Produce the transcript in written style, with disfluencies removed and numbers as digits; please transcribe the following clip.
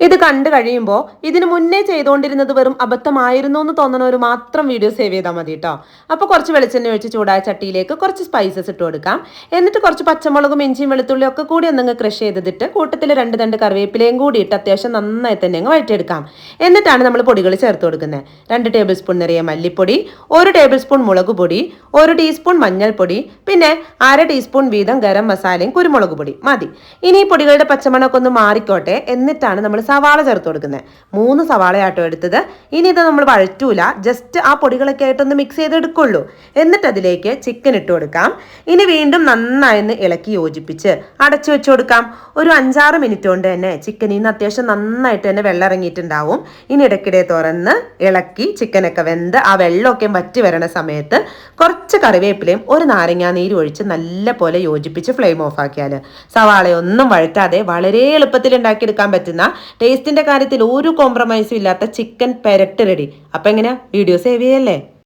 ഇത് കണ്ടു കഴിയുമ്പോൾ ഇതിന് മുന്നേ ചെയ്തുകൊണ്ടിരുന്നത് വെറും അബദ്ധമായിരുന്നു എന്ന് തോന്നുന്നവർ മാത്രം വീഡിയോ സേവ് ചെയ്താൽ മതി കേട്ടോ. അപ്പോൾ കുറച്ച് വെളിച്ചെണ്ണ ഒഴിച്ച് ചൂടായ ചട്ടിയിലേക്ക് കുറച്ച് സ്പൈസസ് ഇട്ട് കൊടുക്കാം. എന്നിട്ട് കുറച്ച് പച്ചമുളകും ഇഞ്ചിയും വെളുത്തുള്ളിയും ഒക്കെ കൂടി ഒന്നങ്ങ് ക്രഷ് ചെയ്തിട്ട് കൂട്ടത്തിൽ 2 തണ്ട് കറിവേപ്പിലയും കൂടി ഇട്ട് അത്യാവശ്യം നന്നായി തന്നെ അങ്ങ് വഴറ്റിയെടുക്കാം. എന്നിട്ടാണ് നമ്മൾ പൊടികൾ ചേർത്ത് കൊടുക്കുന്നത്. 2 ടേബിൾ സ്പൂൺ നിറയെ മല്ലിപ്പൊടി, 1 ടേബിൾ സ്പൂൺ മുളക് പൊടി, 1 ടീസ്പൂൺ മഞ്ഞൾപ്പൊടി, പിന്നെ 1/2 ടീസ്പൂൺ വീതം ഗരം മസാലയും കുരുമുളക് പൊടി മതി. ഇനി ഈ പൊടികളുടെ പച്ചമണമൊക്കെ ഒന്ന് മാറിക്കോട്ടെ. എന്നിട്ടാണ് നമ്മൾ സവാള ചേർത്ത് കൊടുക്കുന്നത്. 3 സവാളയാട്ടോ എടുത്തത്. ഇനി ഇത് നമ്മൾ വഴറ്റൂല, ജസ്റ്റ് ആ പൊടികളൊക്കെ ആയിട്ടൊന്ന് മിക്സ് ചെയ്തെടുക്കുള്ളൂ. എന്നിട്ട് അതിലേക്ക് ചിക്കൻ ഇട്ട് കൊടുക്കാം. ഇനി വീണ്ടും നന്നായി ഇളക്കി യോജിപ്പിച്ച് അടച്ചു വെച്ച് കൊടുക്കാം. ഒരു 5-6 മിനിറ്റ് കൊണ്ട് തന്നെ ചിക്കനിൽ നിന്ന് അത്യാവശ്യം നന്നായിട്ട് തന്നെ വെള്ളം ഇറങ്ങിയിട്ടുണ്ടാവും. ഇനി ഇടയ്ക്കിടെ തുറന്ന് ഇളക്കി ചിക്കനൊക്കെ വെന്ത് ആ വെള്ളമൊക്കെ വറ്റി വരണ സമയത്ത് കുറച്ച് കറിവേപ്പിലയും 1 നാരങ്ങാ നീര് ഒഴിച്ച് നല്ല പോലെ യോജിപ്പിച്ച് ഫ്ലെയിം ഓഫ് ആക്കിയാൽ സവാളയൊന്നും വഴറ്റാതെ വളരെ എളുപ്പത്തിൽ ഉണ്ടാക്കിയെടുക്കാൻ പറ്റുന്ന ടേസ്റ്റിന്റെ കാര്യത്തിൽ ഒരു കോംപ്രമൈസും ഇല്ലാത്ത ചിക്കൻ പെരട്ട് റെഡി. അപ്പം എങ്ങനെയാ, വീഡിയോ സേവ് ചെയ്യല്ലേ?